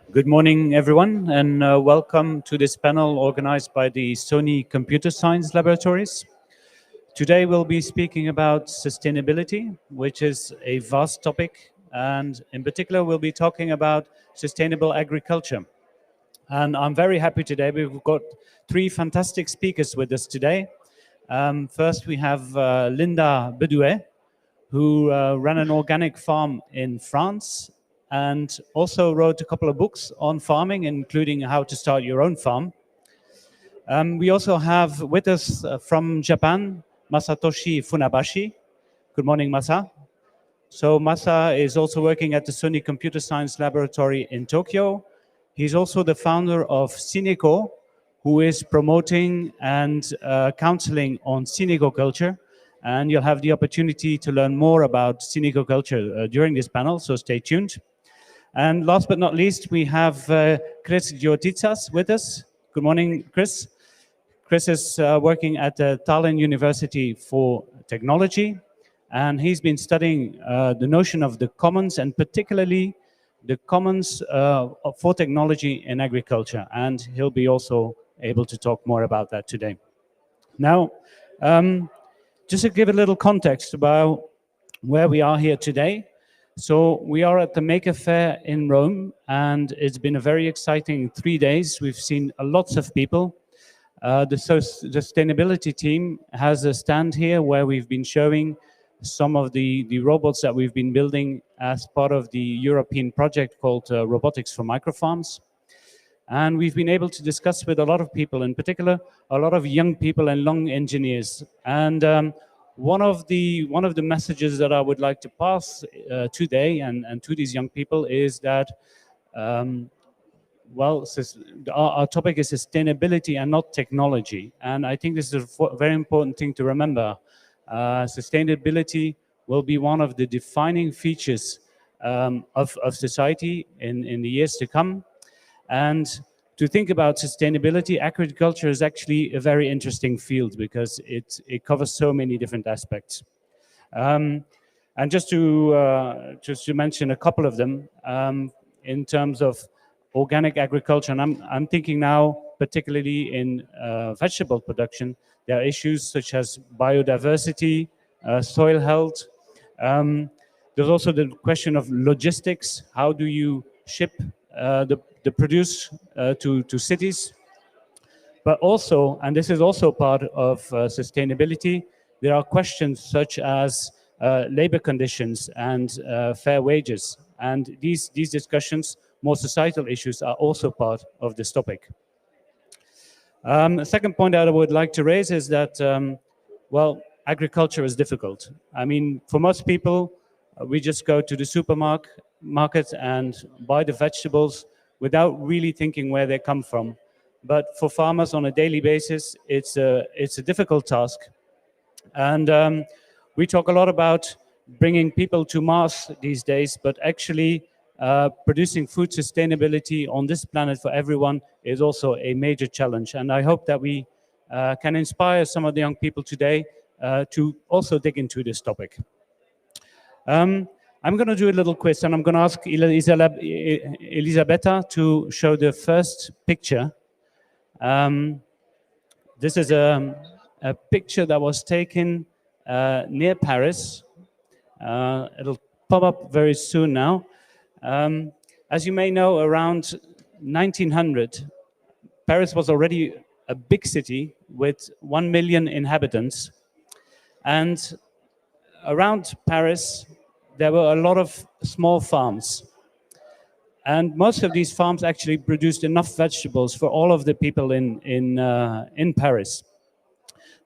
Good morning, everyone, and welcome to this panel organized by the Sony Computer Science Laboratories. Today we'll be speaking about sustainability, which is a vast topic, and in particular we'll be talking about sustainable agriculture. And I'm very happy today, we've got three fantastic speakers with us today. First we have Linda Bedouet, who ran an organic farm in France and also wrote a couple of books on farming, including how to start your own farm. We also have with us from Japan, Masatoshi Funabashi. Good morning, Masa. So Masa is also working at the Sony Computer Science Laboratory in Tokyo. He's also the founder of Cineco, who is promoting and counseling on culture. And you'll have the opportunity to learn more about culture during this panel, so stay tuned. And last but not least, we have Chris Giotitsas with us. Good morning, Chris. Chris is working at Tallinn University for Technology, and he's been studying the notion of the commons, and particularly the commons for technology in agriculture. And he'll be also able to talk more about that today. Now, just to give a little context about where we are here today. So we are at the Maker Faire in Rome, and it's been a very exciting 3 days. We've seen lots of people. The sustainability team has a stand here where we've been showing some of the robots that we've been building as part of the European project called Robotics for Microfarms. And we've been able to discuss with a lot of people, in particular, a lot of young people and young engineers. And one of the messages that I would like to pass today and to these young people is that, our topic is sustainability and not technology. And I think this is a very important thing to remember. Sustainability will be one of the defining features of society in the years to come. And to think about sustainability, agriculture is actually a very interesting field because it covers so many different aspects. And just to mention a couple of them, in terms of organic agriculture, and I'm thinking now particularly in vegetable production, there are issues such as biodiversity, soil health. There's also the question of logistics. How do you ship the produce to cities? But also, and this is also part of sustainability, there are questions such as labor conditions and fair wages. And these discussions, more societal issues, are also part of this topic. The second point that I would like to raise is that, agriculture is difficult. I mean, for most people, we just go to the supermarket and buy the vegetables without really thinking where they come from. But for farmers on a daily basis, it's a difficult task. And we talk a lot about bringing people to Mars these days, but actually producing food sustainability on this planet for everyone is also a major challenge. And I hope that we can inspire some of the young people today to also dig into this topic. I'm going to do a little quiz, and I'm going to ask Elisabetta to show the first picture. This is a picture that was taken near Paris. It'll pop up very soon now. As you may know, around 1900, Paris was already a big city with 1 million inhabitants. And around Paris, there were a lot of small farms. And most of these farms actually produced enough vegetables for all of the people in Paris.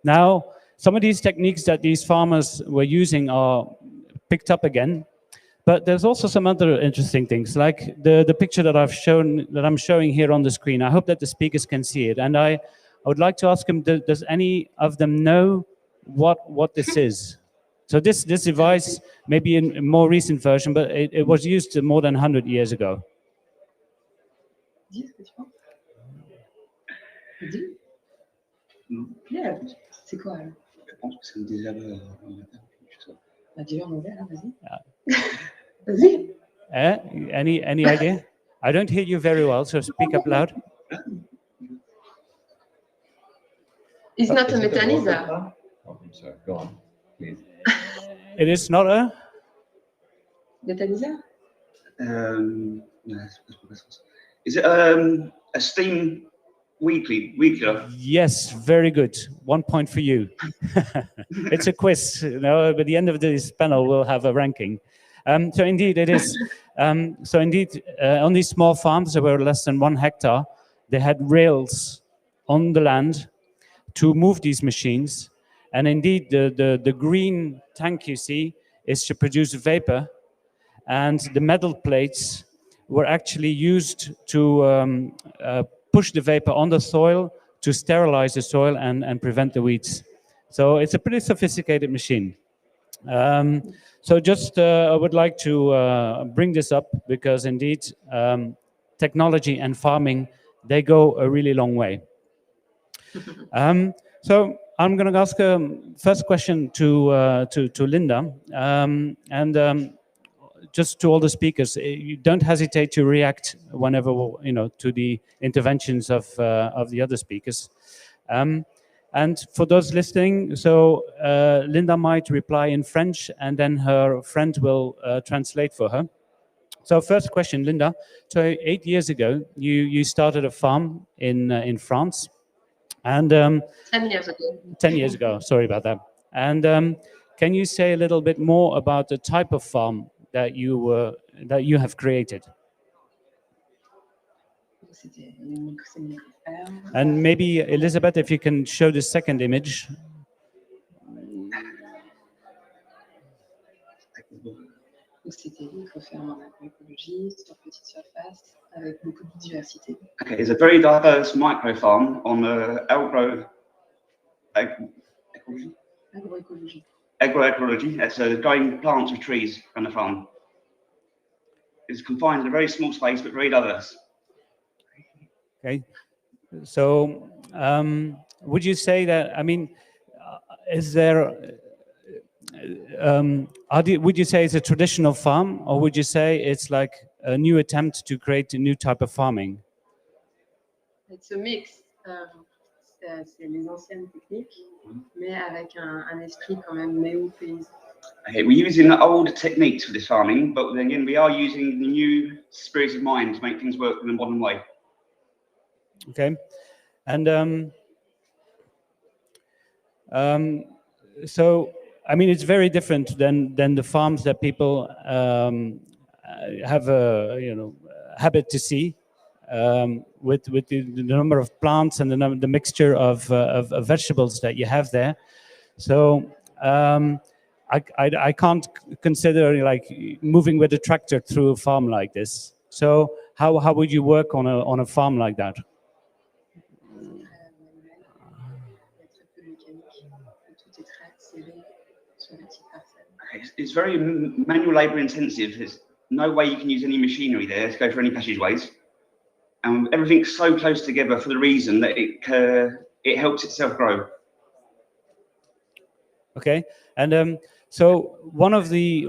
Now, some of these techniques that these farmers were using are picked up again. But there's also some other interesting things, like the picture that I'm showing here on the screen. I hope that the speakers can see it. And I would like to ask them, does any of them know what this is? So this device may be in a more recent version, but it was used more than 100 years ago. Yeah, c'est quoi alors? Je pense que c'est le déjà le Bah, dis-leur en vert, hein, vas-y. Vas-y. Any idea? I don't hear you very well, so speak up loud. It's not a metanizer. Oh, I'm sorry. Go on, please. It is not a... Metanizer? No, is it a steam weekler? Yes, very good. 1 point for you. It's a quiz. You know, by the end of this panel, we'll have a ranking. So indeed, it is. So indeed, on these small farms that were less than 1 hectare, they had rails on the land to move these machines. And indeed, the green tank you see is to produce vapor, and the metal plates were actually used to push the vapor on the soil to sterilize the soil and prevent the weeds. So it's a pretty sophisticated machine. So just I would like to bring this up because indeed technology and farming, they go a really long way. So I'm going to ask a first question to Linda, and just to all the speakers, you don't hesitate to react whenever to the interventions of the other speakers. And for those listening, so Linda might reply in French, and then her friend will translate for her. So first question, Linda. So 8 years ago, you started a farm in France. And 10 years ago. 10 years ago, sorry about that. And can you say a little bit more about the type of farm that you have created? And maybe Elizabeth, if you can show the second image. C'était une ferme en agroécologie sur petite surface avec beaucoup de diversité. Okay, it's a very diverse micro farm on Agroécologie. agroecology. That's growing plants with trees on the farm. It's confined in a very small space, but very diverse. Okay, so would you say that? I mean, is there? Would you say it's a traditional farm, or would you say it's like a new attempt to create a new type of farming? It's a mix. C'est les anciennes techniques, mais avec un esprit quand même néo-paysan. Okay, we're using the old techniques for this farming, but then again, we are using the new spirit of mind to make things work in a modern way. Okay, and so I mean, it's very different than the farms that people have a habit to see, with the number of plants and the mixture of vegetables that you have there. So I can't consider like moving with a tractor through a farm like this. So how would you work on a farm like that? It's very manual labour intensive. There's no way you can use any machinery there to go for any passageways. And everything's so close together for the reason that it helps itself grow. Okay, and so one of the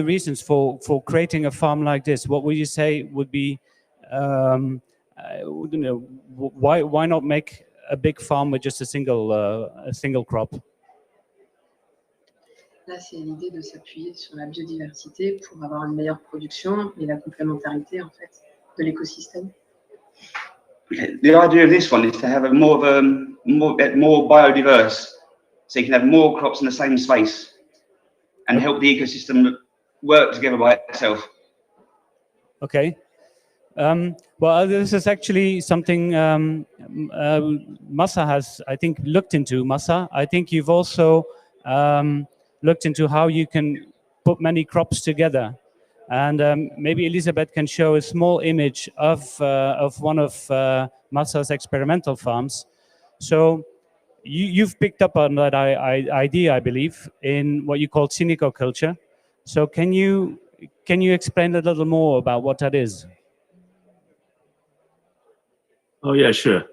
reasons for creating a farm like this, what would you say would be, why not make a big farm with just a single crop? Là, c'est l'idée de s'appuyer sur la biodiversité pour avoir une meilleure production et la complémentarité en fait de l'écosystème. The idea of this one is to have a more biodiverse, so you can have more crops in the same space and help the ecosystem work together by itself. Okay. Well, this is actually something Massa has, I think, looked into. Massa, I think you've also looked into how you can put many crops together. And maybe Elizabeth can show a small image of one of Massa's experimental farms. So you've picked up on that idea, I believe, in what you call culture. So can you explain a little more about what that is? Oh yeah, sure.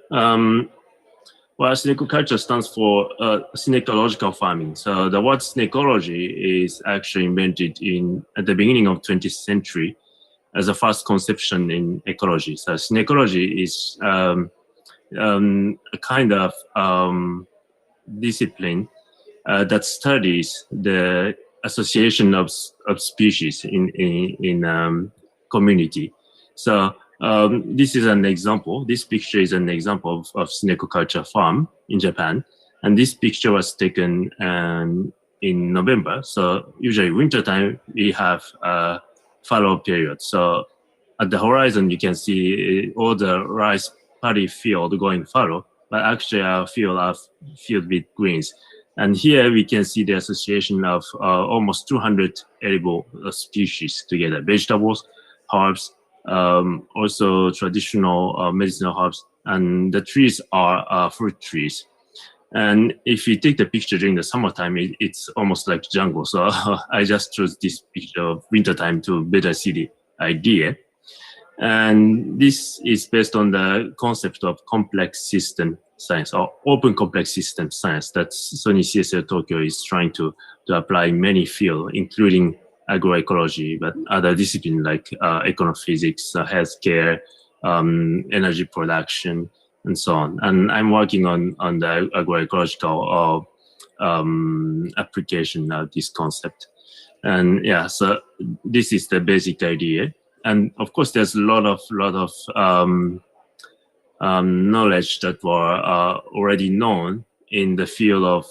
Well, culture stands for synecological farming. So the word synecology is actually invented at the beginning of 20th century as a first conception in ecology. So synecology is a kind of discipline that studies the association of species in community. So this is an example. This picture is an example of synecoculture farm in Japan, and this picture was taken in November. So usually wintertime we have a fallow period. So at the horizon you can see all the rice paddy field going fallow, but actually our field are filled with greens. And here we can see the association of almost 200 edible species together: vegetables, herbs, also traditional medicinal herbs, and the trees are fruit trees. And if you take the picture during the summertime, it's almost like jungle. So I just chose this picture of wintertime to better see the idea. And this is based on the concept of complex system science, or open complex system science, that Sony CSL Tokyo is trying to apply in many fields, including agroecology, but other disciplines like econophysics, healthcare, energy production, and so on. And I'm working on the agroecological application of this concept. And yeah, so this is the basic idea. And of course, there's a lot of knowledge that were already known in the field of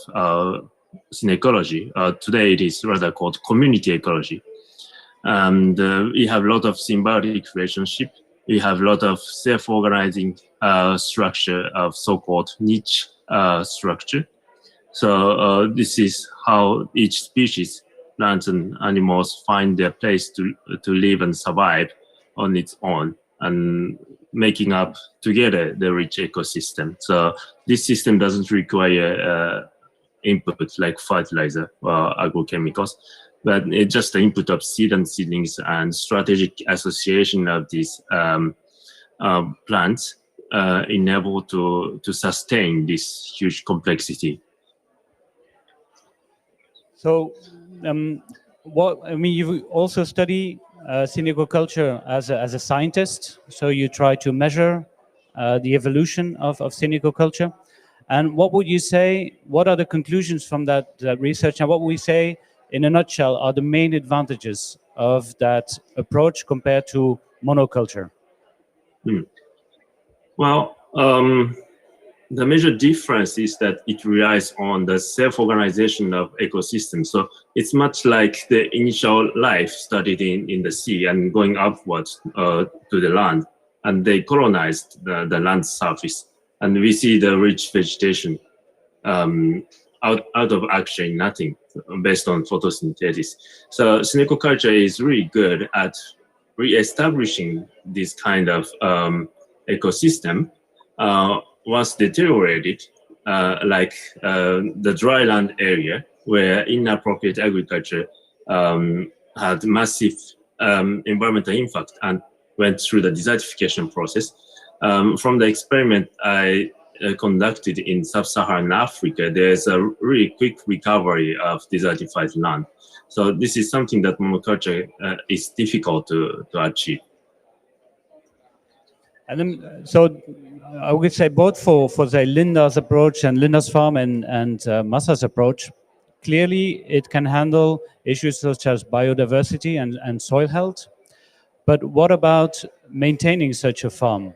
synecology. Today, it is rather called community ecology. And we have a lot of symbiotic relationship. We have a lot of self-organizing structure of so-called niche structure. So this is how each species, plants and animals, find their place to live and survive on its own, and making up together the rich ecosystem. So this system doesn't require input like fertilizer or agrochemicals, but it's just the input of seed and seedlings and strategic association of these plants enable to sustain this huge complexity. So, you also study synecoculture as a scientist. So you try to measure the evolution of synecoculture. And what would you say? What are the conclusions from that research? And what would we say, in a nutshell, are the main advantages of that approach compared to monoculture? Well, the major difference is that it relies on the self-organization of ecosystems. So it's much like the initial life started in the sea and going upwards to the land, and they colonized the land surface. And we see the rich vegetation out of actually nothing based on photosynthesis. So synecoculture is really good at re-establishing this kind of ecosystem once deteriorated, like the dry land area where inappropriate agriculture had massive environmental impact and went through the desertification process. From the experiment I conducted in sub-Saharan Africa, there's a really quick recovery of desertified land. So this is something that monoculture is difficult to achieve. And then, so I would say both for say Linda's approach and Linda's farm and Masa's approach, clearly it can handle issues such as biodiversity and soil health. But what about maintaining such a farm?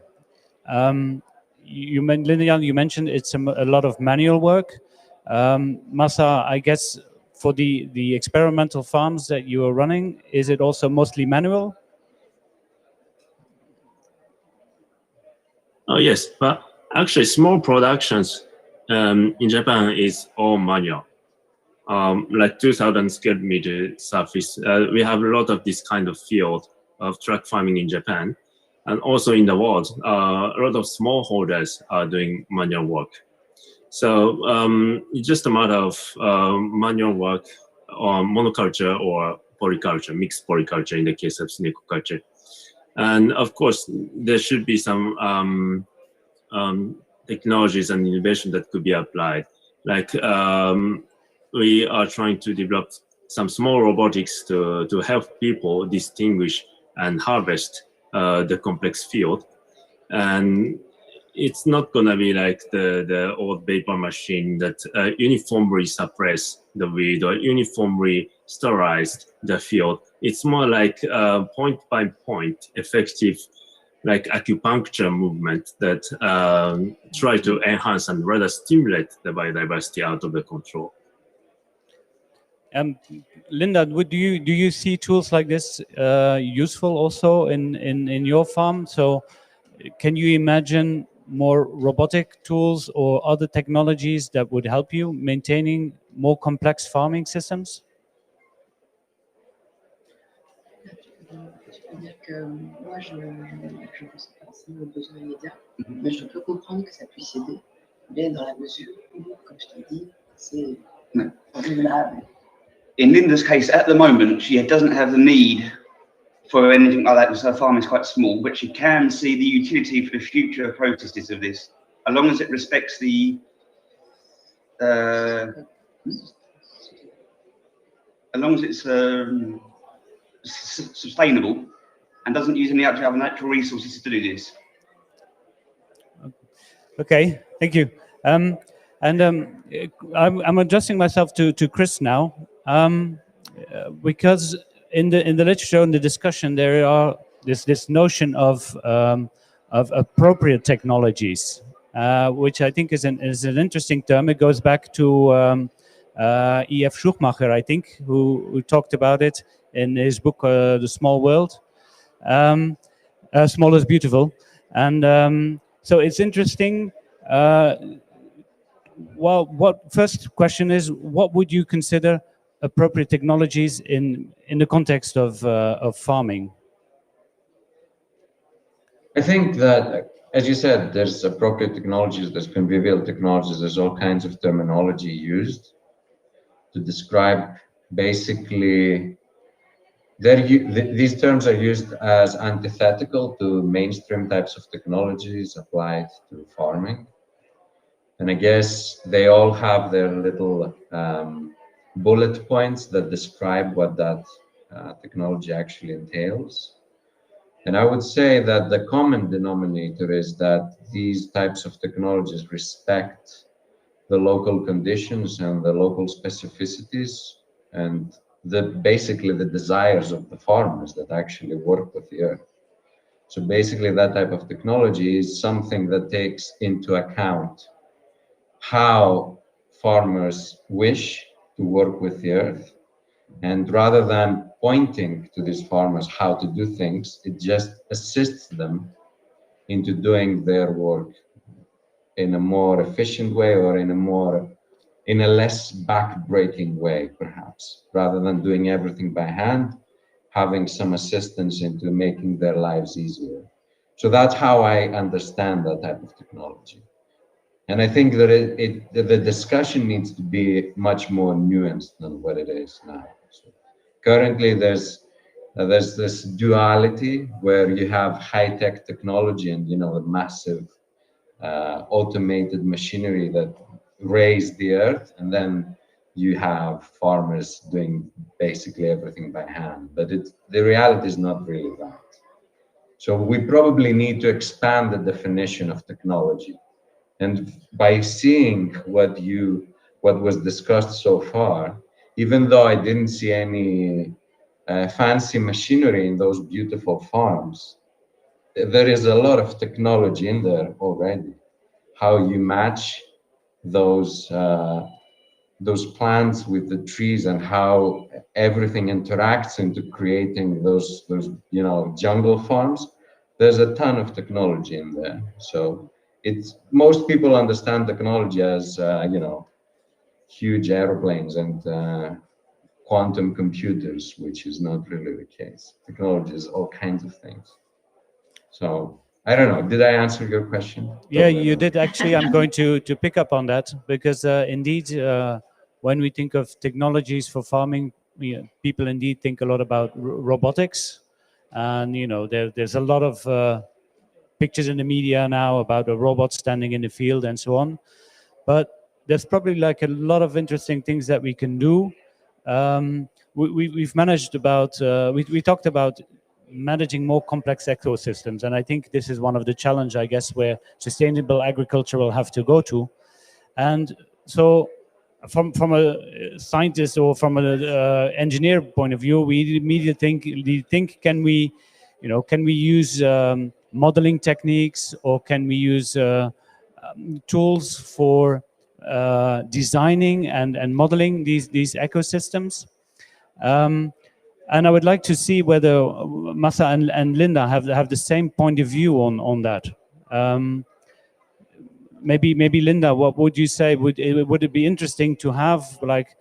Linda Young, you mentioned it's a lot of manual work. Masa, I guess for the experimental farms that you are running, is it also mostly manual? Oh yes, but actually small productions in Japan is all manual. Like 2,000 square meter surface. We have a lot of this kind of field of tract farming in Japan, and also in the world, a lot of smallholders are doing manual work. So it's just a matter of manual work on monoculture or polyculture, mixed polyculture in the case of synecoculture. And of course, there should be some technologies and innovation that could be applied. Like we are trying to develop some small robotics to help people distinguish and harvest the complex field. And it's not gonna be like the old paper machine that uniformly suppress the weed or uniformly sterilize the field. It's more like point by point effective, like acupuncture movement that try to enhance and rather stimulate the biodiversity out of the control. Linda, do you see tools like this useful also in your farm? So, can you imagine more robotic tools or other technologies that would help you maintaining more complex farming systems? Je peux dire que moi, je ne ressens pas forcément le besoin immédiat, mais je peux comprendre que ça puisse aider, mais dans la mesure où, comme je t'ai dit, c'est raisonnable. In Linda's case, at the moment, she doesn't have the need for anything like that because her farm is quite small, but she can see the utility for the future processes of this, as long as it respects the as long as it's sustainable and doesn't use any other natural resources to do this. Okay, thank you. I'm adjusting myself to Chris now, because in the literature and the discussion there are this notion of appropriate technologies, which I think is an interesting term. It goes back to E.F. Schumacher, I think, who talked about it in his book The Small World. Small is Beautiful, and so it's interesting. Well, first question is, what would you consider appropriate technologies in the context of farming? I think that, as you said, there's appropriate technologies, there's convivial technologies, there's all kinds of terminology used to describe basically, these terms are used as antithetical to mainstream types of technologies applied to farming. And I guess they all have their little bullet points that describe what that technology actually entails. And I would say that the common denominator is that these types of technologies respect the local conditions and the local specificities and basically the desires of the farmers that actually work with the earth. So basically that type of technology is something that takes into account how farmers wish to work with the earth. And rather than pointing to these farmers how to do things, it just assists them into doing their work in a more efficient way or in a less back-breaking way, perhaps, rather than doing everything by hand, having some assistance into making their lives easier. So that's how I understand that type of technology. And I think that the discussion needs to be much more nuanced than what it is now. So currently, there's this duality where you have high-tech technology and the massive automated machinery that raise the earth, and then you have farmers doing basically everything by hand. But the reality is not really that. So we probably need to expand the definition of technology. And by seeing what was discussed so far, even though I didn't see any fancy machinery in those beautiful farms, there is a lot of technology in there already. How you match those plants with the trees and how everything interacts into creating those jungle farms. There's a ton of technology in there. So most people understand technology as huge airplanes and quantum computers, which is not really the case. Technology is all kinds of things. So I don't know. Did I answer your question? Yeah, you did actually. I'm going to pick up on that because indeed, when we think of technologies for farming, people indeed think a lot about robotics, and there's a lot of pictures in the media now about a robot standing in the field and so on. But there's probably like a lot of interesting things that we can do. We've managed about we talked about managing more complex ecosystems. And I think this is one of the challenges, I guess, where sustainable agriculture will have to go to. And so from a scientist or from an engineer point of view, we immediately think, can we use modeling techniques, or can we use tools for designing and modeling these ecosystems? And I would like to see whether Massa and Linda have the same point of view on that. Maybe Linda, what would you say? Would it be interesting to have like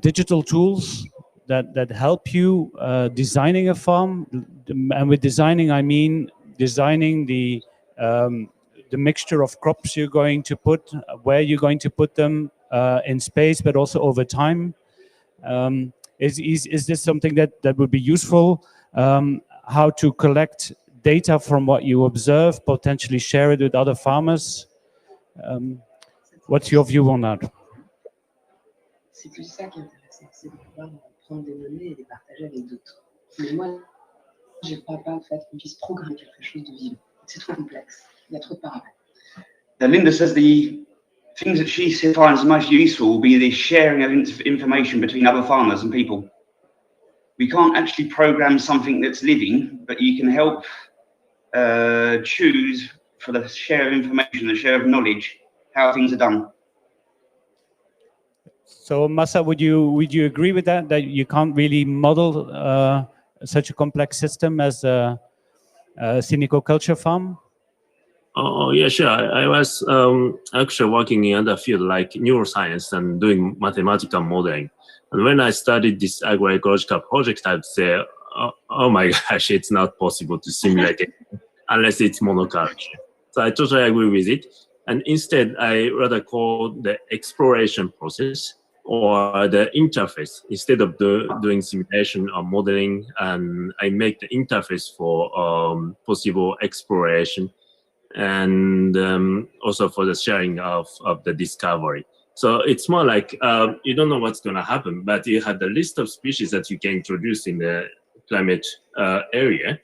digital tools that help you designing a farm? And with designing, I mean designing the mixture of crops you're going to put, where you're going to put them in space, but also over time. Is this something that would be useful? How to collect data from what you observe, potentially share it with other farmers? What's your view on that? C'est plus ça qui est intéressant, c'est de pouvoir prendre des données et les partager avec d'autres. Mais moi, je ne crois pas en fait qu'on puisse programmer quelque chose de vivant. C'est trop complexe, il y a trop de paramètres. Linda says the things that she finds most useful will be the sharing of information between other farmers and people. We can't actually program something that's living, but you can help choose for the share of information, the share of knowledge, how things are done. So Massa, would you agree with that you can't really model such a complex system as a silviculture farm? Oh yeah, sure. I was actually working in other field like neuroscience and doing mathematical modeling. And when I studied this agroecological project, I'd say, oh my gosh, it's not possible to simulate it unless it's monoculture. So I totally agree with it. And instead, I rather call the exploration process or the interface instead of doing simulation or modeling. And I make the interface for possible exploration and also for the sharing of the discovery. So it's more like you don't know what's going to happen, but you have the list of species that you can introduce in the climate area.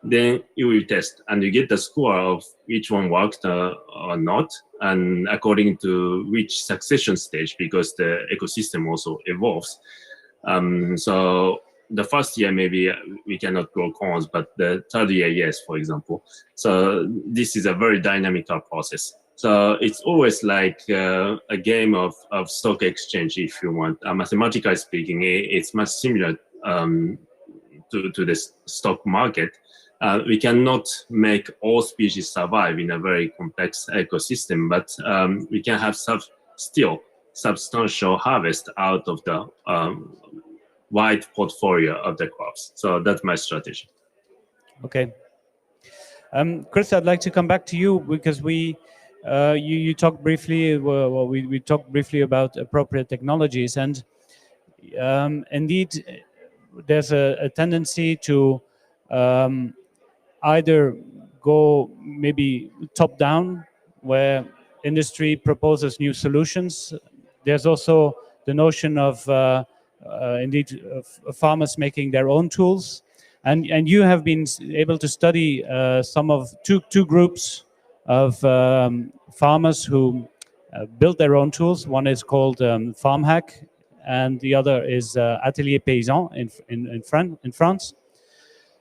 Then you will test and you get the score of which one worked or not, and according to which succession stage, because the ecosystem also evolves. So the first year maybe we cannot grow corns, but the third year, yes, for example. So this is a very dynamical process. So it's always like a game of stock exchange, if you want. Mathematically speaking, it's much similar to the stock market. We cannot make all species survive in a very complex ecosystem, but we can have still substantial harvest out of the wide portfolio of the crops. So that's my strategy. Okay. Chris, I'd like to come back to you because you talked briefly, we talked briefly about appropriate technologies, and indeed there's a tendency to either go maybe top down, where industry proposes new solutions. There's also the notion of indeed farmers making their own tools, and you have been able to study some of two groups of farmers who built their own tools. One is called Farm Hack, and the other is Atelier Paysan in France.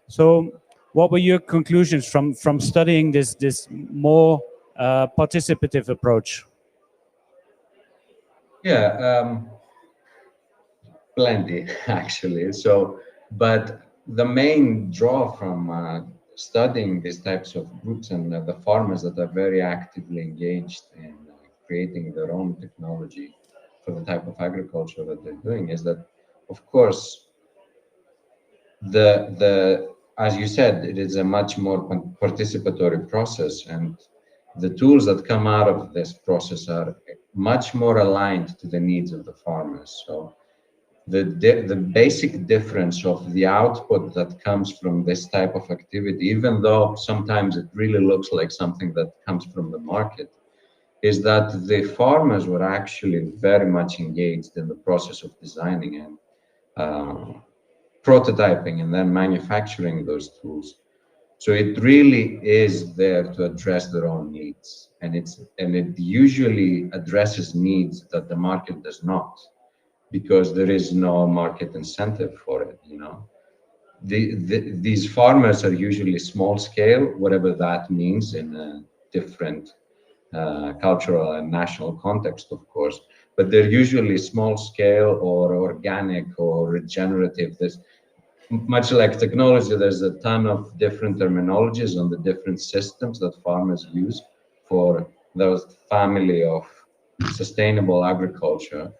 So what were your conclusions from studying this more participative approach? Yeah, plenty actually. So, but the main draw from studying these types of groups and the farmers that are very actively engaged in creating their own technology for the type of agriculture that they're doing is that, of course, as you said, it is a much more participatory process, and the tools that come out of this process are much more aligned to the needs of the farmers. So the basic difference of the output that comes from this type of activity, even though sometimes it really looks like something that comes from the market, is that the farmers were actually very much engaged in the process of designing and prototyping and then manufacturing those tools. So it really is there to address their own needs, and it usually addresses needs that the market does not, because there is no market incentive for it. You know, these farmers are usually small scale, whatever that means in a different cultural and national context, of course. But they're usually small scale or organic or regenerative. This, much like technology, there's a ton of different terminologies on the different systems that farmers use for those family of sustainable agriculture.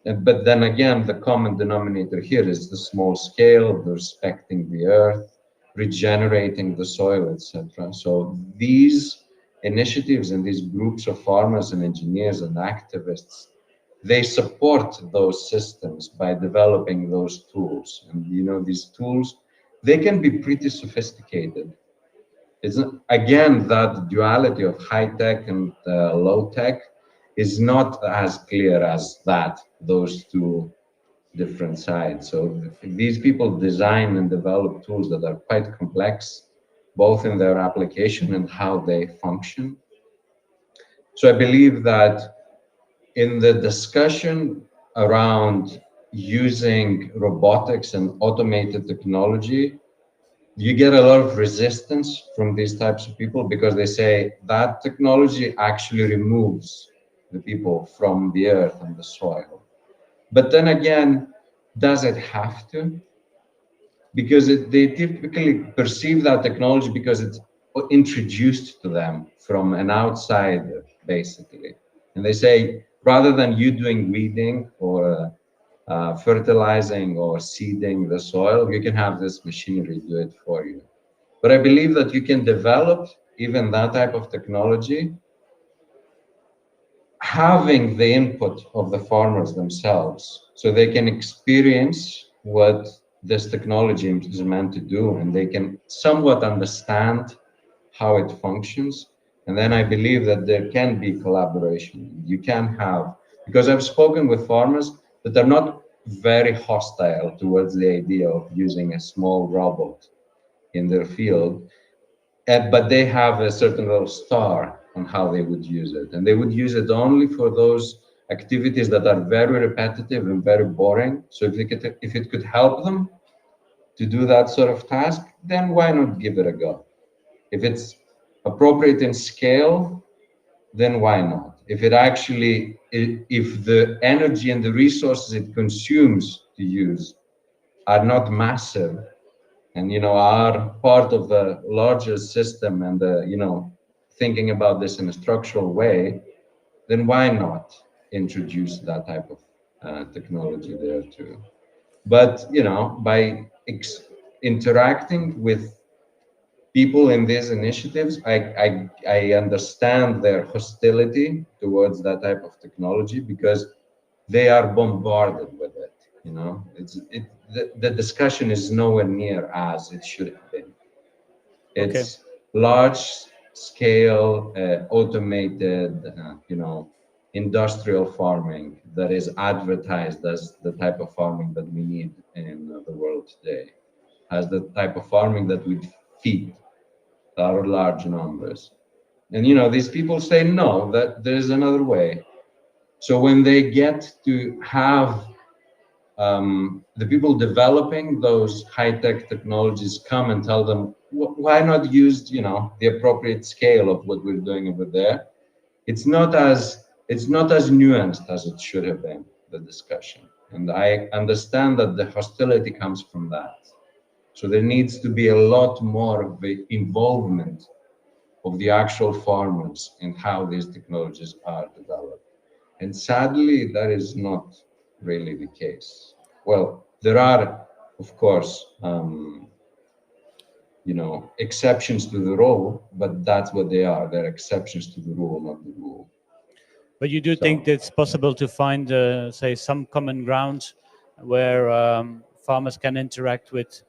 But then again, the common denominator here is the small scale, the respecting the earth, regenerating the soil, etc. So these initiatives and these groups of farmers and engineers and activists, they support those systems by developing those tools. And you know, these tools, they can be pretty sophisticated. It's again that duality of high tech and low tech is not as clear as that, those two different sides. So these people design and develop tools that are quite complex, both in their application and how they function. So I believe that in the discussion around using robotics and automated technology, you get a lot of resistance from these types of people because they say that technology actually removes the people from the earth and the soil. But then again, does it have to? Because they typically perceive that technology because it's introduced to them from an outsider, basically. And they say, rather than you doing weeding or fertilizing or seeding the soil, you can have this machinery do it for you. But I believe that you can develop even that type of technology having the input of the farmers themselves, so they can experience what this technology is meant to do, and they can somewhat understand how it functions. And then I believe that there can be collaboration. You can have, because I've spoken with farmers that are not very hostile towards the idea of using a small robot in their field, but they have a certain little star on how they would use it. And they would use it only for those activities that are very repetitive and very boring. So if it could help them to do that sort of task, then why not give it a go? If it's appropriate in scale, then why not? If it actually, if the energy and the resources it consumes to use are not massive, and you know, are part of the larger system, and the, you know, thinking about this in a structural way, then why not introduce that type of technology there too? But you know, by interacting with people in these initiatives, I understand their hostility towards that type of technology because they are bombarded with it. You know, the discussion is nowhere near as it should have been. It's large scale, automated, you know, industrial farming that is advertised as the type of farming that we need in the world today, as the type of farming that would feed our large numbers. And you know, these people say no, that there's another way. So when they get to have the people developing those high-tech technologies come and tell them, why not use, you know, the appropriate scale of what we're doing over there? It's not as nuanced as it should have been, the discussion. And I understand that the hostility comes from that. So there needs to be a lot more of the involvement of the actual farmers in how these technologies are developed. And sadly, that is not really the case. Well, there are, of course, you know, exceptions to the rule, but that's what they are. They're exceptions to the rule, not the rule. But you do think it's possible to find, say, some common ground where farmers can interact with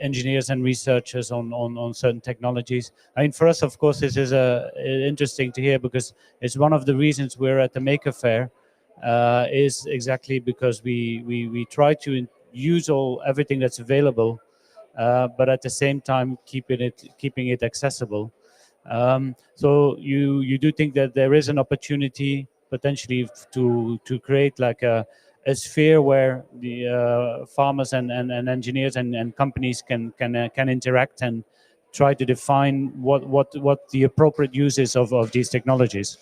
engineers and researchers on certain technologies? I mean, for us, of course, this is interesting to hear because it's one of the reasons we're at the Maker Faire, is exactly because we try to use everything that's available, but at the same time keeping it accessible. So you do think that there is an opportunity potentially to create like a sphere where the farmers and engineers and companies can interact and try to define what the appropriate uses of these technologies?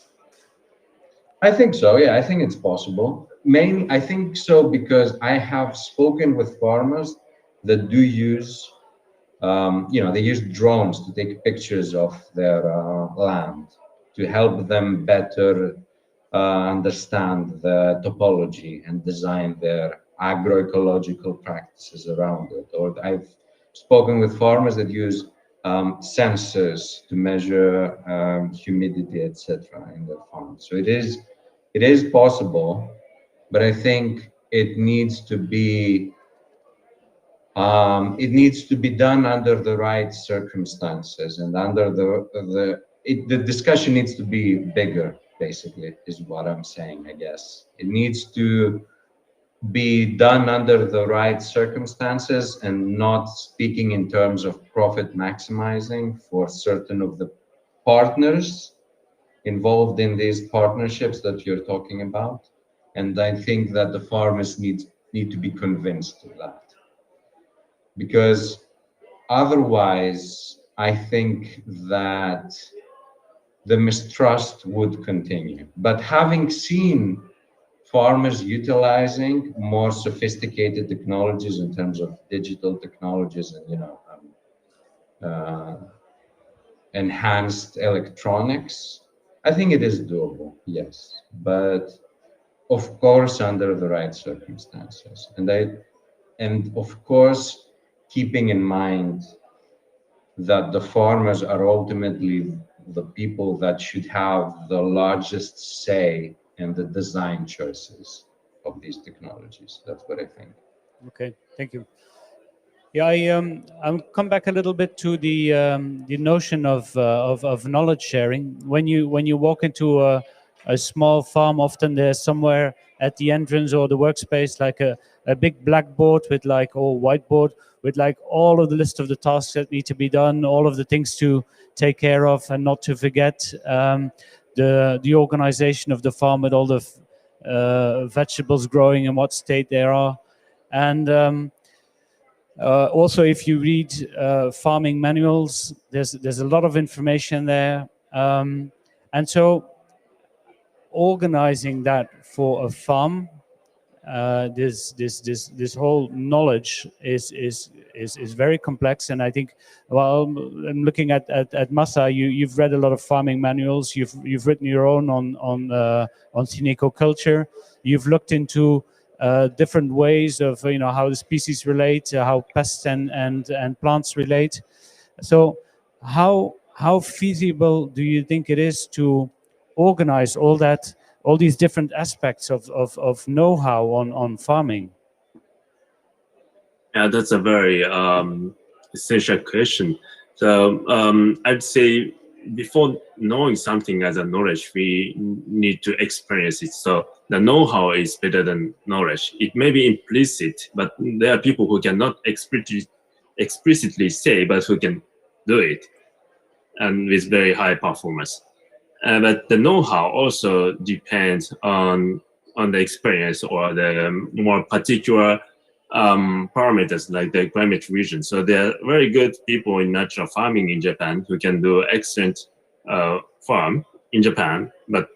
I think so. Yeah, I think it's possible. Mainly, I think so because I have spoken with farmers that do use, they use drones to take pictures of their land to help them better understand the topology and design their agroecological practices around it. Or I've spoken with farmers that use sensors to measure humidity, etc., in their farms. So it is possible, but I think it needs to be done under the right circumstances and under the discussion needs to be bigger. Basically, is what I'm saying. I guess it needs to be done under the right circumstances and not speaking in terms of profit maximizing for certain of the partners involved in these partnerships that you're talking about. And I think that the farmers need to be convinced of that, because otherwise I think that the mistrust would continue. But having seen farmers utilizing more sophisticated technologies in terms of digital technologies and enhanced electronics, I think it is doable, yes, but of course under the right circumstances, and of course keeping in mind that the farmers are ultimately the people that should have the largest say in the design choices of these technologies. That's what I think. Okay, thank you. Yeah, I'll come back a little bit to the notion of knowledge sharing. When you walk into a small farm, often there's somewhere at the entrance or the workspace like a big blackboard with like, or whiteboard with like all of the list of the tasks that need to be done, all of the things to take care of and not to forget, the organization of the farm with all the vegetables growing and what state they are, and also, if you read farming manuals, there's a lot of information there, and so organizing that for a farm, this whole knowledge is very complex. And I think, well, I'm looking at Massa. You've read a lot of farming manuals. You've written your own on culture. You've looked into different ways of how the species relate, how pests and plants relate. So how feasible do you think it is to organize all these different aspects of know-how on farming? Yeah, that's a very essential question. So I'd say before knowing something as a knowledge, we need to experience it. So the know-how is better than knowledge. It may be implicit, but there are people who cannot explicitly say, but who can do it, and with very high performance. But the know-how also depends on the experience or the more particular parameters like the climate region. So there are very good people in natural farming in Japan who can do excellent farm in Japan, but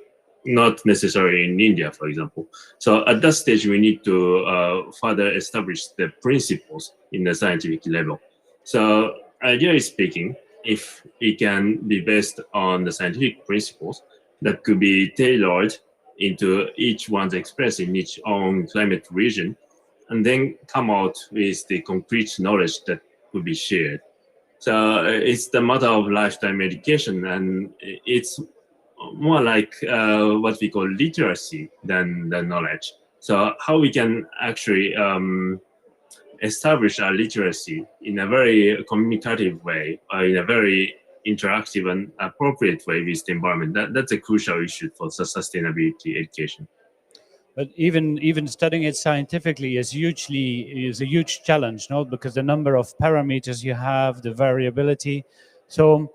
not necessarily in India, for example. So at that stage, we need to further establish the principles in the scientific level. So ideally speaking, if it can be based on the scientific principles that could be tailored into each one's experience in each own climate region, and then come out with the concrete knowledge that could be shared. So it's the matter of lifetime education, and it's more like what we call literacy than knowledge. So how we can actually establish our literacy in a very communicative way, or in a very interactive and appropriate way with the environment. That's a crucial issue for sustainability education. But even studying it scientifically is a huge challenge, no? Because the number of parameters you have, the variability. So,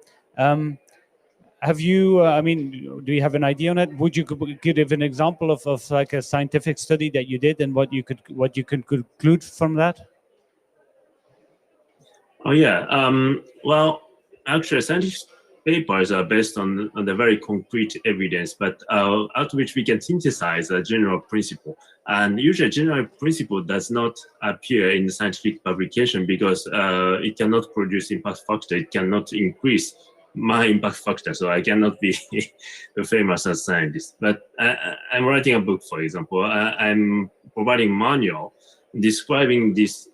have you? I mean, do you have an idea on it? Would you give an example of like a scientific study that you did and what you could conclude from that? Oh yeah. Well, actually, scientific papers are based on the very concrete evidence, but out of which we can synthesize a general principle. And usually, a general principle does not appear in the scientific publication because it cannot produce impact factor. It cannot increase my impact factor, so I cannot be famous as a scientist. But I'm writing a book, for example. I'm providing manual describing these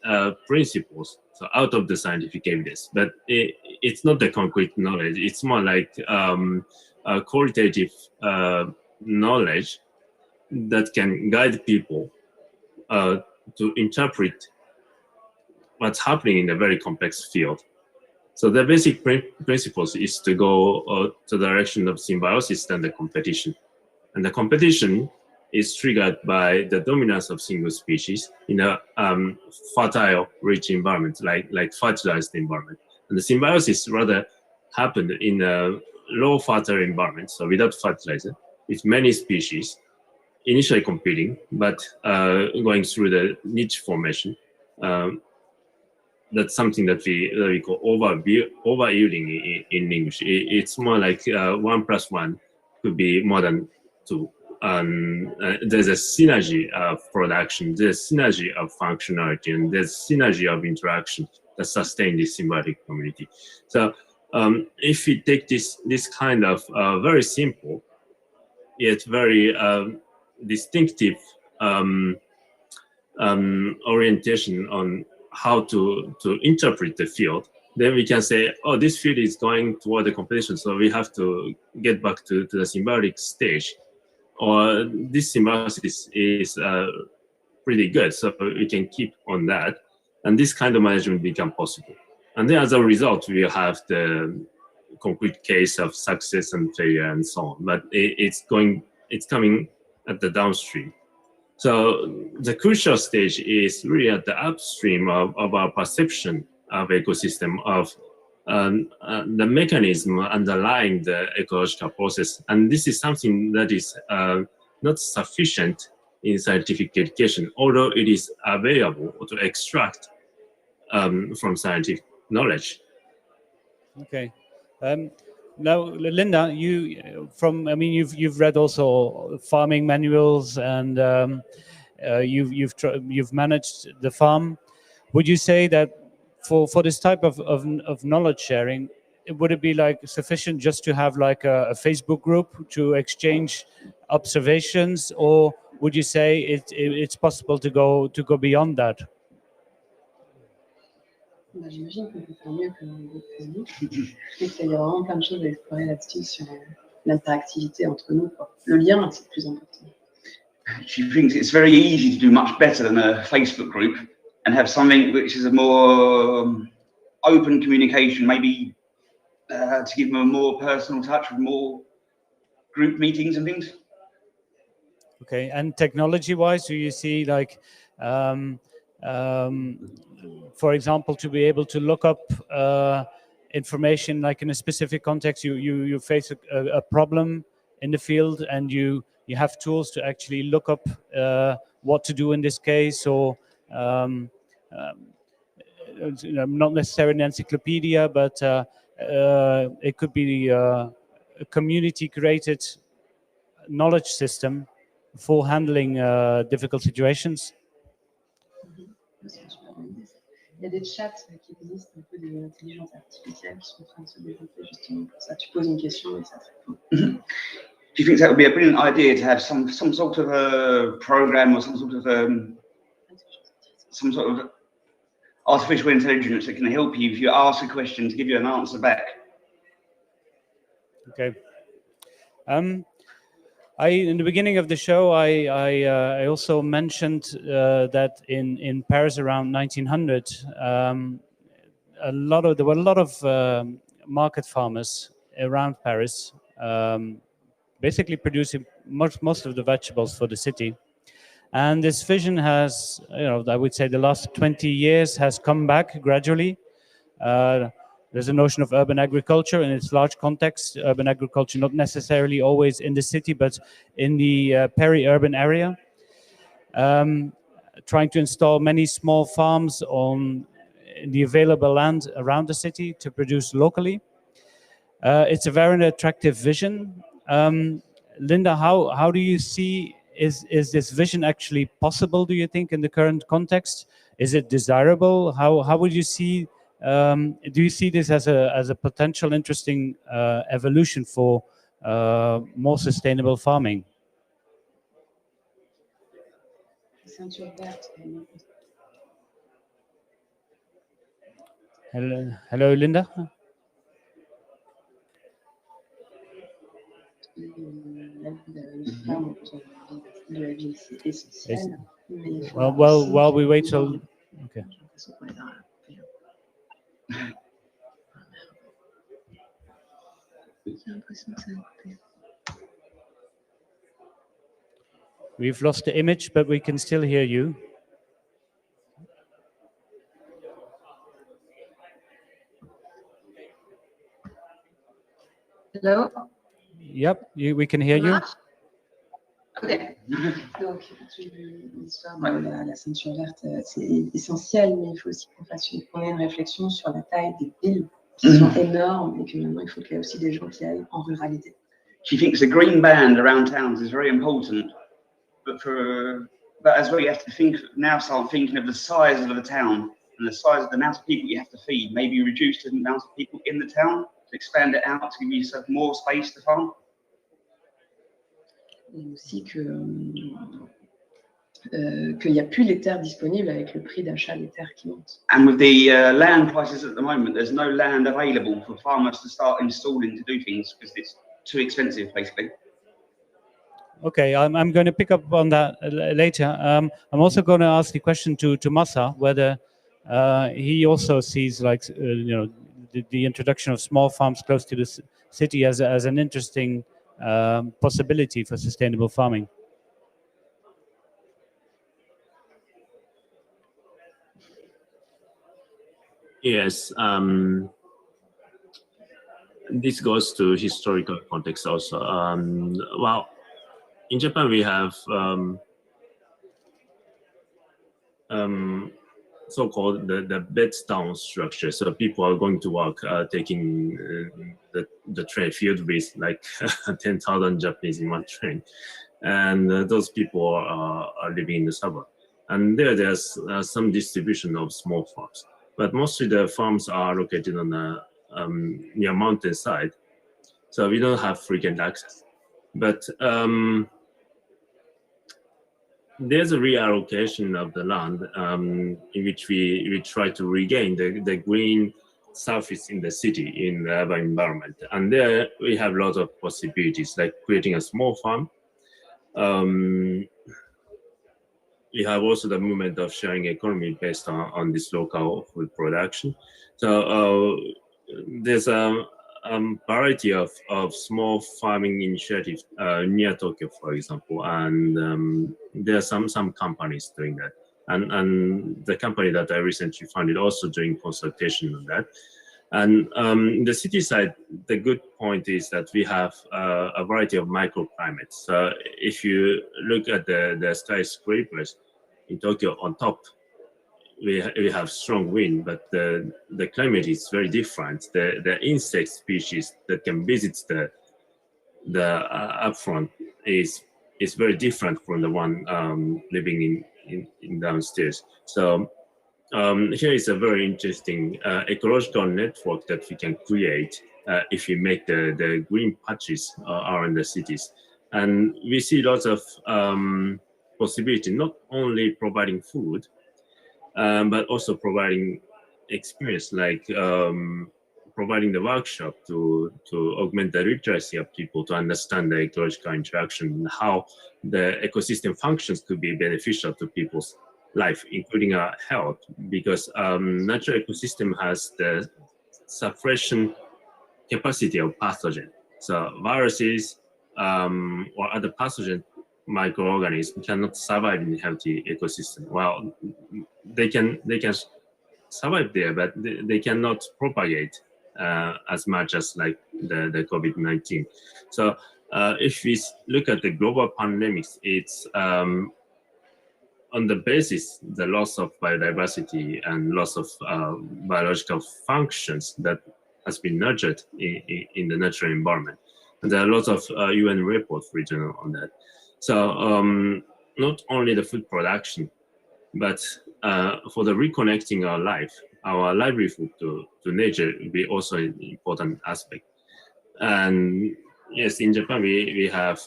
principles, so out of the scientific evidence. But it's not the concrete knowledge. It's more like a qualitative knowledge that can guide people to interpret what's happening in a very complex field. So the basic principles is to go to the direction of symbiosis and the competition. And the competition is triggered by the dominance of single species in a fertile, rich environment, like fertilized environment. And the symbiosis rather happened in a low fertile environment, so without fertilizer, with many species initially competing, but going through the niche formation. That's something that we call over-yielding in English. It's more like 1 + 1 could be more than 2. There's a synergy of production, there's synergy of functionality, and there's synergy of interaction that sustain this symbiotic community. So if we take this kind of very simple yet very distinctive orientation on how to interpret the field, then we can say, oh, this field is going toward the competition, so we have to get back to the symbiotic stage. Or this symbiosis is pretty good, so we can keep on that. And this kind of management become possible. And then as a result, we have the concrete case of success and failure and so on. But it's coming at the downstream. So the crucial stage is really at the upstream of our perception of ecosystem, of the mechanism underlying the ecological process. And this is something that is not sufficient in scientific education, although it is available to extract from scientific knowledge. Okay. Now, Linda, you've read also farming manuals, and you've managed the farm. Would you say that for this type of knowledge sharing, would it be like sufficient just to have like a Facebook group to exchange observations, or would you say it's possible to go beyond that? J'imagine qu'on peut faire mieux que Facebook. Je sais qu'il y a vraiment plein de choses à explorer là-dessus sur l'interactivité entre nous, quoi. Le lien, c'est le plus important. She thinks it's very easy to do much better than a Facebook group and have something which is a more open communication, maybe to give them a more personal touch with more group meetings and things. Okay, and technology-wise, do you see like, for example, to be able to look up information like in a specific context, you face a problem in the field, and you have tools to actually look up what to do in this case, or not necessarily an encyclopedia, but it could be a community-created knowledge system for handling difficult situations. Il y a des chats qui existent, un peu des intelligences artificielles qui sont en train de se développer justement pour ça. Tu poses une question et ça te répond. Do you think that would be a brilliant idea to have some sort of a program or some sort of artificial intelligence that can help you if you ask a question to give you an answer back? Okay. In the beginning of the show, I also mentioned that in Paris around 1900, there were a lot of market farmers around Paris, basically producing most of the vegetables for the city. And this vision has, I would say the last 20 years has come back gradually. There's a notion of urban agriculture in its large context. Urban agriculture, not necessarily always in the city, but in the peri-urban area. Trying to install many small farms on the available land around the city to produce locally. It's a very attractive vision. Linda, how do you see, is this vision actually possible, do you think, in the current context? Is it desirable? How would you see, do you see this as a potential interesting evolution for more sustainable farming? Hello, Linda. Well, while we wait till, okay. We've lost the image, but we can still hear you. Hello? Yep, we can hear you. Ok. Donc, l'histoire de la ceinture verte, c'est essentiel, mais il faut aussi qu'on ait une réflexion sur la taille des villes qui sont énormes et que maintenant, il faut qu'il y ait aussi des gens qui aillent en ruralité. She thinks the green band around towns is very important, but as well, you have to start thinking of the size of the town and the size of the amount of people you have to feed. Maybe reduce the amount of people in the town to expand it out to give yourself more space to farm. Et aussi qu'il n'y a plus les terres disponibles avec le prix d'achat des terres qui monte. And with the land prices at the moment, there's no land available for farmers to start installing to do things because it's too expensive, basically. Okay, I'm going to pick up on that later. I'm also going to ask the question to Massa, whether he also sees, like, the introduction of small farms close to the city as an interesting possibility for sustainable farming. Yes, this goes to historical context also. Well, in Japan we have so-called the beds down structure. So people are going to work, taking the train filled with like 10,000 Japanese in one train, and those people are living in the suburb. And there's some distribution of small farms, but mostly the farms are located on a near mountainside, so we don't have frequent access. But there's a reallocation of the land in which we try to regain the green surface in the city, in the urban environment. And there we have a lot of possibilities, like creating a small farm. We have also the movement of sharing economy based on this local food production. So there's a variety of small farming initiatives near Tokyo, for example, and there are some companies doing that. And the company that I recently founded also doing consultation on that. And the city side, the good point is that we have a variety of microclimates. So if you look at the skyscrapers in Tokyo on top, we have strong wind, but the climate is very different. The insect species that can visit the upfront is very different from the one living in downstairs. So here is a very interesting ecological network that we can create if we make the green patches around the cities. And we see lots of possibility, not only providing food, but also providing experience, like providing the workshop to augment the literacy of people to understand the ecological interaction and how the ecosystem functions could be beneficial to people's life, including health, because natural ecosystem has the suppression capacity of pathogen. So viruses or other pathogens microorganisms cannot survive in a healthy ecosystem. Well, they can survive there, but they cannot propagate as much as like the COVID-19. So if we look at the global pandemics, it's on the basis the loss of biodiversity and loss of biological functions that has been nurtured in the natural environment. And there are lots of UN reports written on that. So not only the food production, but for the reconnecting our life, our livelihood to nature will be also an important aspect. And yes, in Japan, we have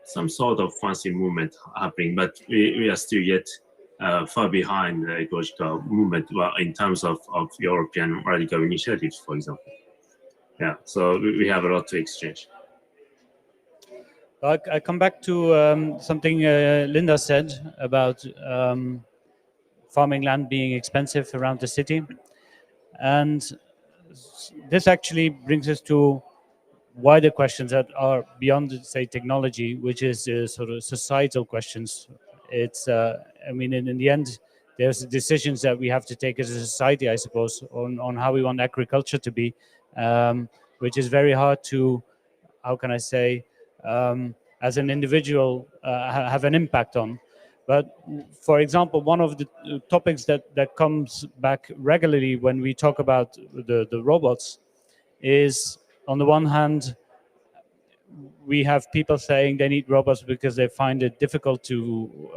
some sort of fancy movement happening, but we are still yet far behind the ecological movement, well, in terms of European radical initiatives, for example. Yeah, so we have a lot to exchange. I come back to something Linda said about farming land being expensive around the city. And this actually brings us to wider questions that are beyond, say, technology, which is sort of societal questions. It's, I mean, in the end, there's decisions that we have to take as a society, I suppose, on how we want agriculture to be, which is very hard to, how can I say, as an individual, have an impact on. But for example, one of the topics that comes back regularly when we talk about the robots is, on the one hand, we have people saying they need robots because they find it difficult to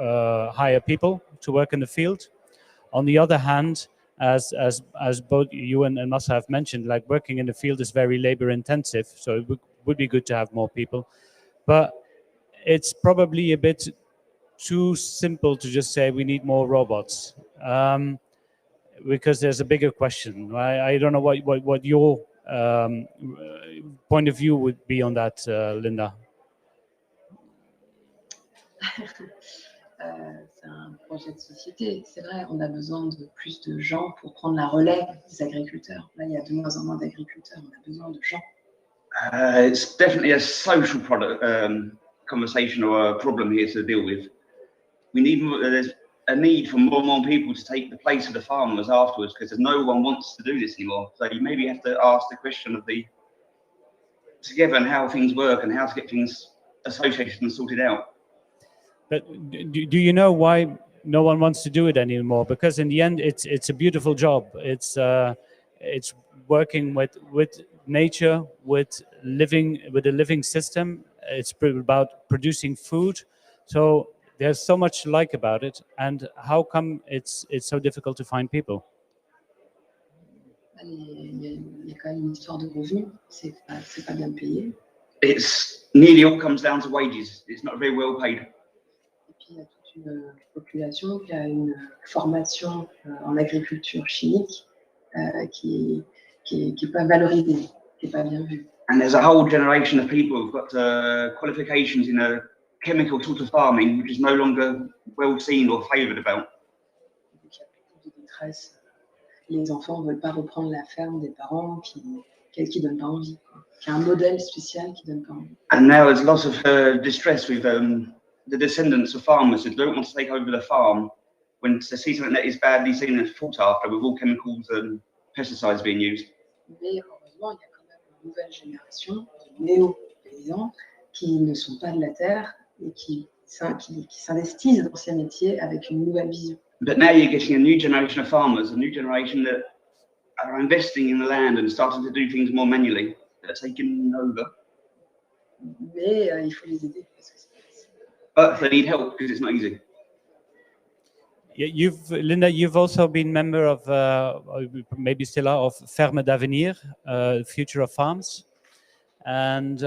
hire people to work in the field. On the other hand, as both you and Massa have mentioned, like working in the field is very labor intensive, so it would be good to have more people. But it's probably a bit too simple to just say we need more robots, because there's a bigger question. I don't know what your point of view would be on that, Linda. C'est un projet de société. C'est vrai, on a besoin de plus de gens pour prendre la relève des agriculteurs. Là, il y a de moins en moins d'agriculteurs. On a besoin de gens. It's definitely a social conversation or a problem here to deal with. We need there's a need for more and more people to take the place of the farmers afterwards, because no one wants to do this anymore. So you maybe have to ask the question of the together and how things work and how to get things associated and sorted out. But do you know why no one wants to do it anymore? Because in the end, it's a beautiful job. It's working with nature, with a living system. It's about producing food. So there's so much to like about it. And how come it's so difficult to find people? Il y a quand même une histoire de revenus. C'est pas bien payé. It's nearly all comes down to wages. It's not very well paid. Et puis il y a toute une population qui a une formation en agriculture chimique qui est pas valorisée, qui est pas bien vue. And there's a whole generation of people who've got qualifications in a chemical sort of farming, which is no longer well seen or favoured about. Donc il y a beaucoup de détresse. Les enfants ne veulent pas reprendre la ferme des parents qui donnent pas envie, quoi. Qui a un modèle spécial qui donne pas envie. And now there's lots of distress with the descendants of farmers who don't want to take over the farm when they see something that is badly seen and fought after with all chemicals and pesticides being used. Mais heureusement, il y a quand même une nouvelle génération de néo-paysans qui ne sont pas de la terre et qui s'investissent dans ces métiers avec une nouvelle vision. But now you're getting a new generation of farmers, a new generation that are investing in the land and starting to do things more manually. They're taking over. Mais il faut les aider parce que c'est pas facile. But they need help because it's not easy. Linda, you've also been member of, maybe still are, of Ferme d'Avenir, Future of Farms, and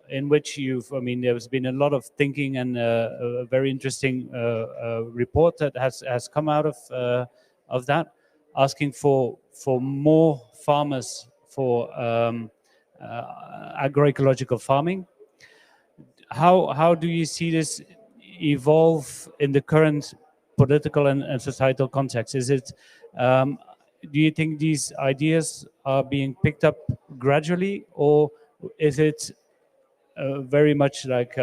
in which there's been a lot of thinking and a very interesting report that has come out of that, asking for more farmers for agroecological farming. How do you see this evolve in the current political and societal context? Is it, do you think these ideas are being picked up gradually, or is it very much like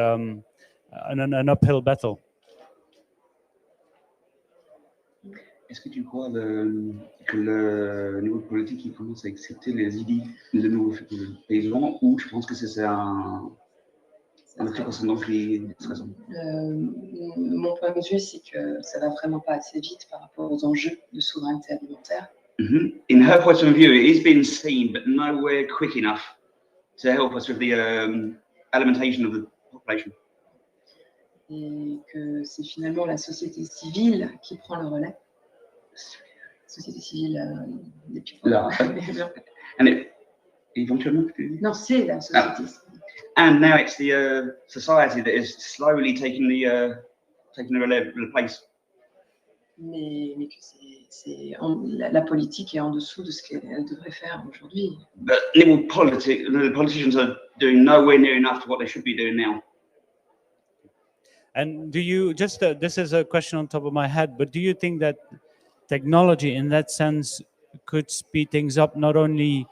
an uphill battle. Est-ce que tu crois que le niveau politique il commence à accepter les idées de nos paysans, ou je pense que c'est un autre précédent qui est raison? Mon point de vue, c'est que ça va vraiment pas assez vite par rapport aux enjeux de souveraineté alimentaire. In her point of view, it is being seen, but nowhere quick enough to help us with the alimentation of the population. Et que c'est finalement la société civile qui prend le relais. Société civile des people. Là. And éventuellement. Non, c'est la société civile. And now it's the society that is slowly taking the place. Mais que la politique est en dessous de ce qu'elle devrait faire aujourd'hui. But the politicians are doing nowhere near enough to what they should be doing now. And do you just this is a question on top of my head, but do you think that technology in that sense could speed things up, not only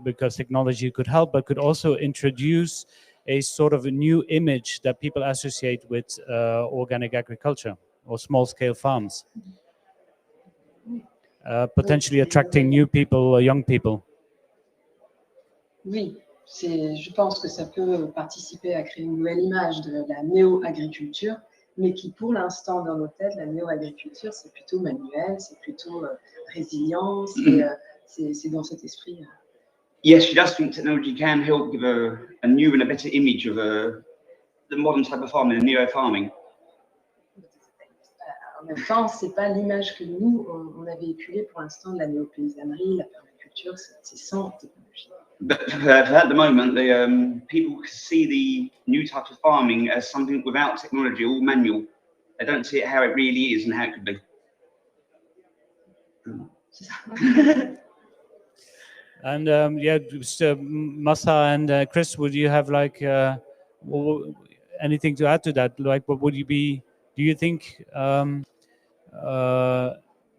because technology could help, but could also introduce a sort of a new image that people associate with organic agriculture or small-scale farms, potentially attracting new people, young people? Oui, je pense que ça peut participer à créer une nouvelle image de la néo-agriculture, mais qui pour l'instant dans nos têtes, la néo-agriculture, c'est plutôt manuel, c'est plutôt résilient, c'est dans cet esprit. Yes, she does think technology can help give a new and a better image of the modern type of farming, the neo-farming. En même temps, c'est pas l'image que nous, on a véhiculée pour l'instant de la néo-paysannerie, la permaculture, c'est sans technologie. But at the moment, the people see the new type of farming as something without technology, all manual. They don't see it how it really is and how it could be. C'est ça. And yeah, just, Massa and Chris, would you have like anything to add to that? Like, what would you be? Do you think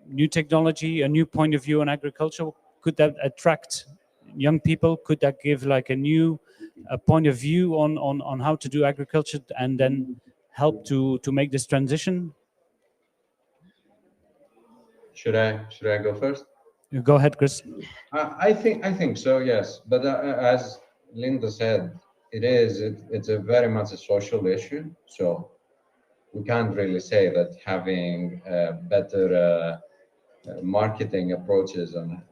new technology, a new point of view on agriculture, could that attract young people? Could that give like a new point of view on how to do agriculture, and then help to make this transition? Should I go first? Go ahead, Chris. I think so, yes. But as Linda said, it's a very much a social issue. So we can't really say that having better marketing approaches on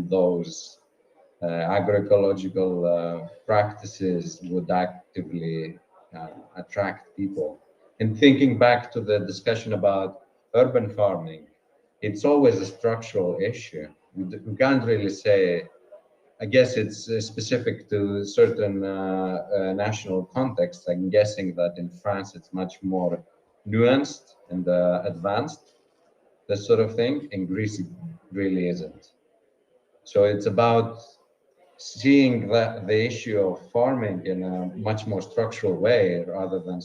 those agroecological practices would actively attract people. And thinking back to the discussion about urban farming, it's always a structural issue. We can't really say, I guess it's specific to certain national contexts. I'm guessing that in France it's much more nuanced and advanced, this sort of thing. In Greece it really isn't. So it's about seeing the issue of farming in a much more structural way, rather than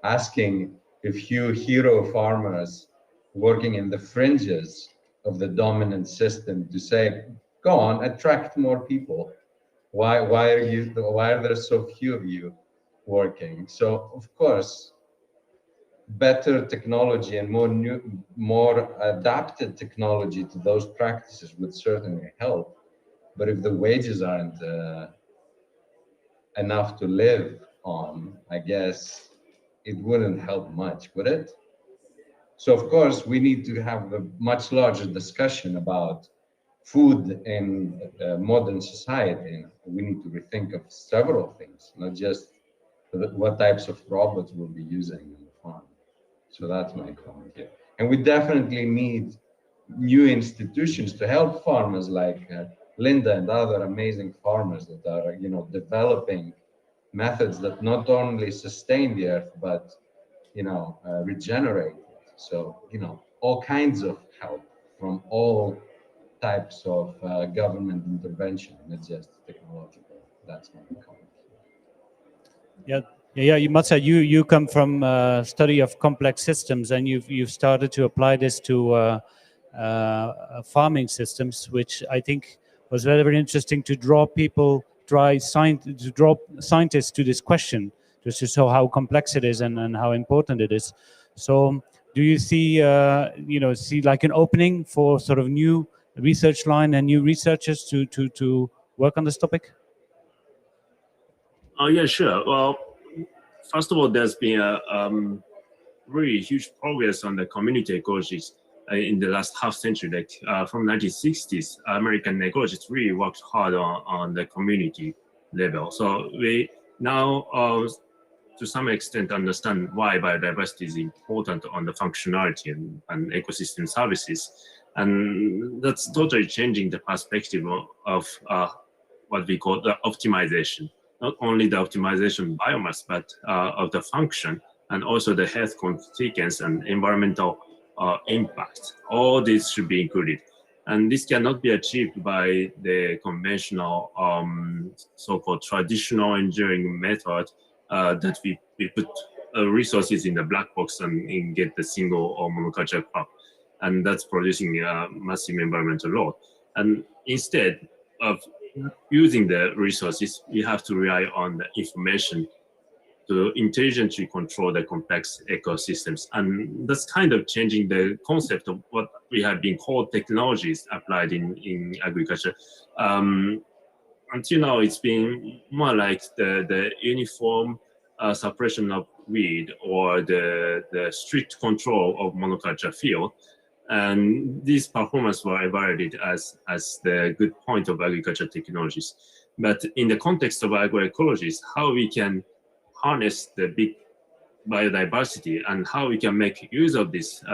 asking a few hero farmers working in the fringes of the dominant system to say, go on, attract more people. Why are there so few of you working? So of course, better technology and more adapted technology to those practices would certainly help. But if the wages aren't enough to live on, I guess it wouldn't help much, would it? So of course, we need to have a much larger discussion about food in modern society. We need to rethink of several things, not just what types of robots we'll be using on the farm. So that's my comment here. And we definitely need new institutions to help farmers like Linda and other amazing farmers that are, developing methods that not only sustain the earth, but, regenerate it. So, all kinds of help from all types of government intervention, not just technological. That's my comment. Yeah. You must say you come from study of complex systems, and you've started to apply this to farming systems, which I think was very, very interesting to draw scientists to this question. just to show how complex it is and how important it is. So do you see, see like an opening for sort of new research line and new researchers to work on this topic? Oh yeah, sure. Well, first of all, there's been a really huge progress on the community ecologies in the last half century. Like from 1960s, American ecologists really worked hard on the community level. So we now, to some extent, understand why biodiversity is important on the functionality and ecosystem services. And that's totally changing the perspective of what we call the optimization. Not only the optimization biomass, but of the function and also the health consequence and environmental impact. All this should be included. And this cannot be achieved by the conventional so-called traditional engineering method that we put resources in the black box and get the single or monoculture crop. And that's producing a massive environmental load. And instead of using the resources, we have to rely on the information to intelligently control the complex ecosystems. And that's kind of changing the concept of what we have been called technologies applied in agriculture. Until now, it's been more like the uniform suppression of weed or the strict control of monoculture field. And these performances were evaluated as the good point of agriculture technologies. But in the context of agroecologies, how we can harness the big biodiversity and how we can make use of this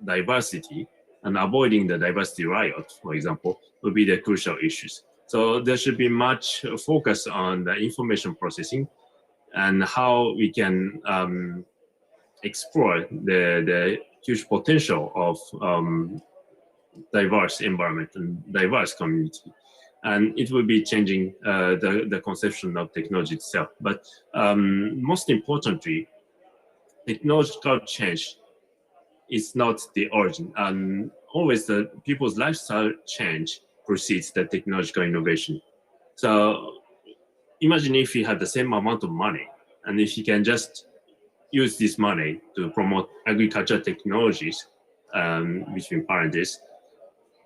diversity and avoiding the diversity riot, for example, will be the crucial issues. So there should be much focus on the information processing and how we can explore the huge potential of diverse environment and diverse community. And it will be changing the conception of technology itself. But most importantly, technological change is not the origin. And always the people's lifestyle change precedes the technological innovation. So imagine if you had the same amount of money and if you can just use this money to promote agriculture technologies between parentheses,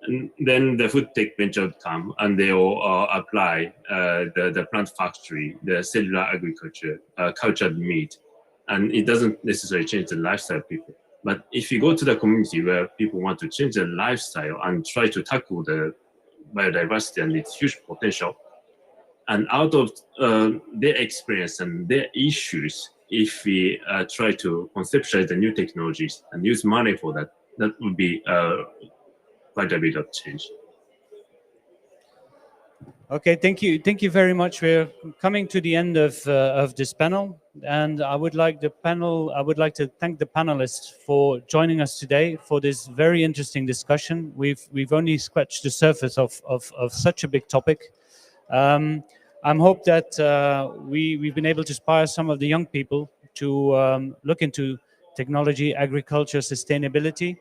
and then the food tech venture would come and they will apply the plant factory, the cellular agriculture, cultured meat, and it doesn't necessarily change the lifestyle of people. But if you go to the community where people want to change their lifestyle and try to tackle the biodiversity and its huge potential, and out of their experience and their issues, if we try to conceptualize the new technologies and use money for that, that would be quite a bit of change. Okay, thank you very much. We're coming to the end of this panel, and I would like to thank the panelists for joining us today for this very interesting discussion. We've only scratched the surface of such a big topic. I hope that we've been able to inspire some of the young people to look into technology, agriculture, sustainability.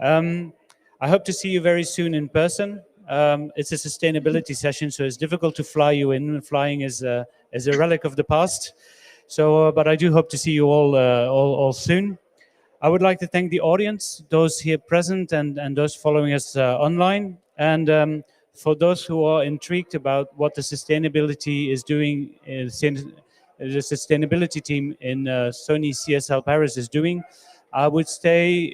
I hope to see you very soon in person. It's a sustainability session, so it's difficult to fly you in. Flying is a relic of the past. So, but I do hope to see you all soon. I would like to thank the audience, those here present and those following us online. And for those who are intrigued about what the sustainability is doing, the sustainability team in Sony CSL Paris is doing, I would stay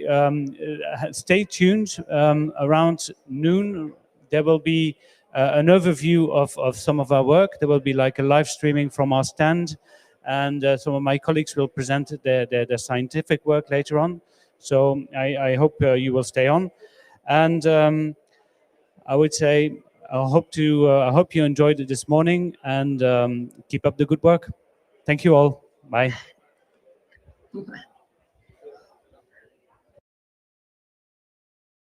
tuned. Around noon, there will be an overview of some of our work. There will be like a live streaming from our stand, and some of my colleagues will present their scientific work later on. So I hope you will stay on. And I would say I hope you enjoyed it this morning, and keep up the good work. Thank you all. Bye. Ouais.